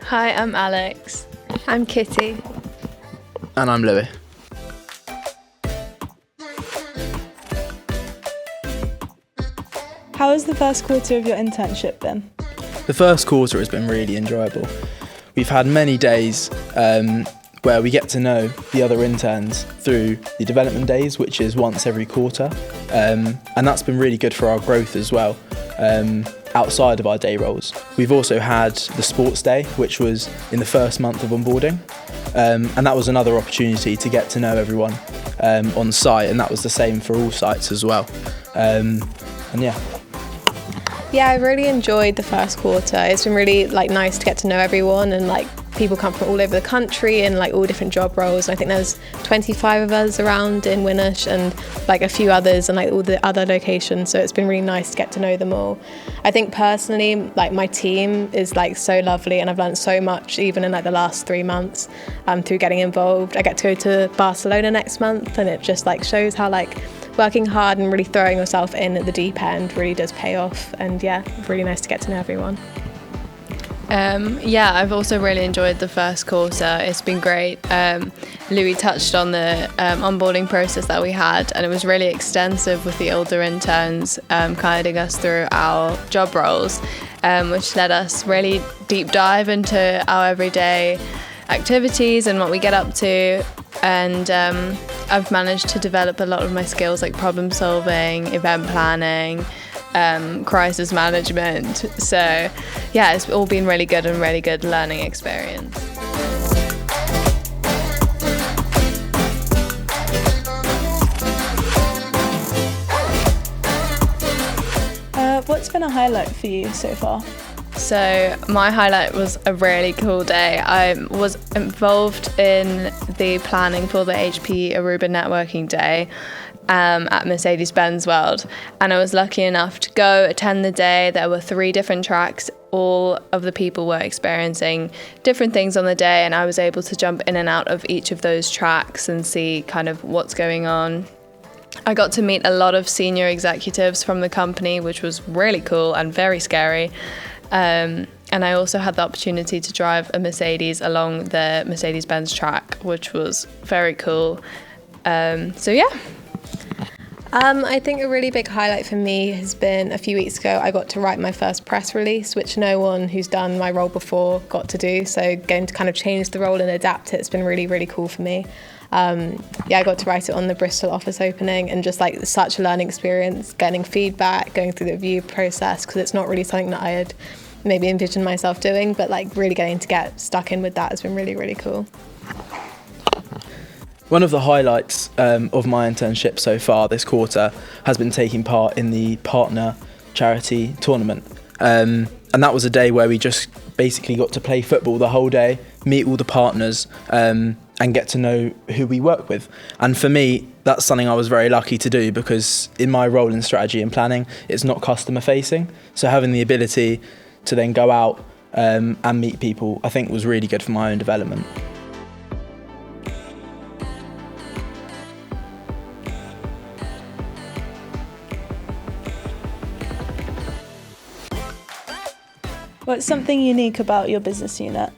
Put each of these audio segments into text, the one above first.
Hi, I'm Alex. I'm Kitty. And I'm Louis. How has the first quarter of your internship been? The first quarter has been really enjoyable. We've had many days where we get to know the other interns through the development days, which is once every quarter. And that's been really good for our growth as well, outside of our day roles. We've also had the sports day, which was in the first month of onboarding. And that was another opportunity to get to know everyone on site, and that was the same for all sites as well. Yeah, I've really enjoyed the first quarter. It's been really nice to get to know everyone, and people come from all over the country and all different job roles. I think there's 25 of us around in Winnersh and a few others and all the other locations. So it's been really nice to get to know them all. I think personally, my team is so lovely, and I've learned so much even in the last 3 months through getting involved. I get to go to Barcelona next month, and it just shows how working hard and really throwing yourself in at the deep end really does pay off. And yeah, really nice to get to know everyone. I've also really enjoyed the first quarter. It's been great. Louis touched on the onboarding process that we had, and it was really extensive with the older interns guiding us through our job roles, which let us really deep dive into our everyday activities and what we get up to. And I've managed to develop a lot of my skills like problem solving, event planning, crisis management. So yeah, it's all been really good and really good learning experience. What's been a highlight for you so far? So my highlight was a really cool day. I was involved in the planning for the HPE Aruba Networking Day at Mercedes-Benz World, and I was lucky enough to go attend the day. There were 3 different tracks. All of the people were experiencing different things on the day, and I was able to jump in and out of each of those tracks and see kind of what's going on. I got to meet a lot of senior executives from the company, which was really cool and very scary. And I also had the opportunity to drive a Mercedes along the Mercedes-Benz track, which was very cool. I think a really big highlight for me has been a few weeks ago, I got to write my first press release, which no one who's done my role before got to do. So getting to kind of change the role and adapt it has been really, really cool for me. I got to write it on the Bristol office opening, and just such a learning experience, getting feedback, going through the review process, because it's not really something that I had maybe envisioned myself doing, but really getting to get stuck in with that has been really, really cool. One of the highlights of my internship so far this quarter has been taking part in the partner charity tournament. And that was a day where we just basically got to play football the whole day, meet all the partners, and get to know who we work with. And for me, that's something I was very lucky to do, because in my role in strategy and planning, it's not customer facing. So having the ability to then go out and meet people, I think was really good for my own development. What's something unique about your business unit?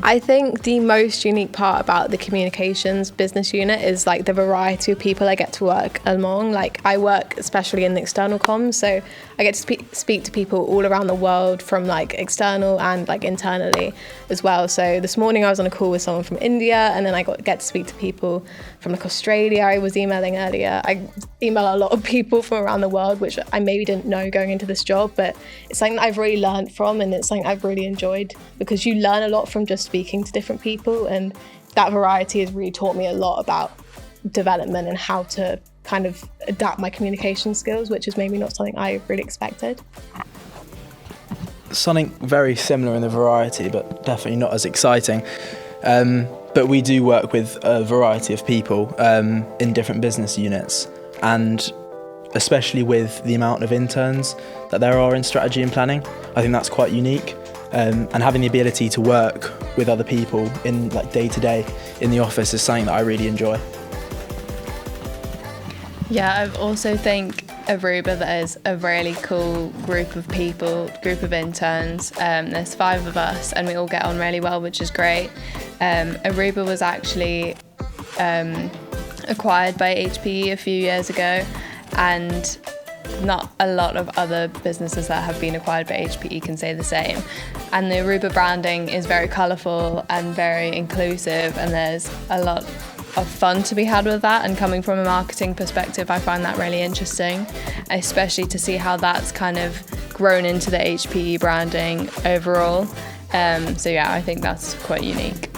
I think the most unique part about the communications business unit is the variety of people I get to work along. I work especially in the external comms, so I get to speak to people all around the world, from external and internally as well. So this morning I was on a call with someone from India, and then I get to speak to people from Australia. I was emailing earlier. I email a lot of people from around the world, which I maybe didn't know going into this job, but it's something that I've really learned from, and it's something I've really enjoyed, because you learn a lot from just speaking to different people, and that variety has really taught me a lot about development and how to kind of adapt my communication skills, which is maybe not something I really expected. Something very similar in the variety, but definitely not as exciting. But we do work with a variety of people in different business units, and especially with the amount of interns that there are in strategy and planning, I think that's quite unique. And having the ability to work with other people in day to day in the office is something that I really enjoy. Yeah, I also think Aruba, there's a really cool group of people, group of interns. There's 5 of us and we all get on really well, which is great. Aruba was actually acquired by HPE a few years ago, and not a lot of other businesses that have been acquired by HPE can say the same. And the Aruba branding is very colourful and very inclusive, and there's a lot of fun to be had with that. And coming from a marketing perspective, I find that really interesting, especially to see how that's kind of grown into the HPE branding overall. So yeah, I think that's quite unique.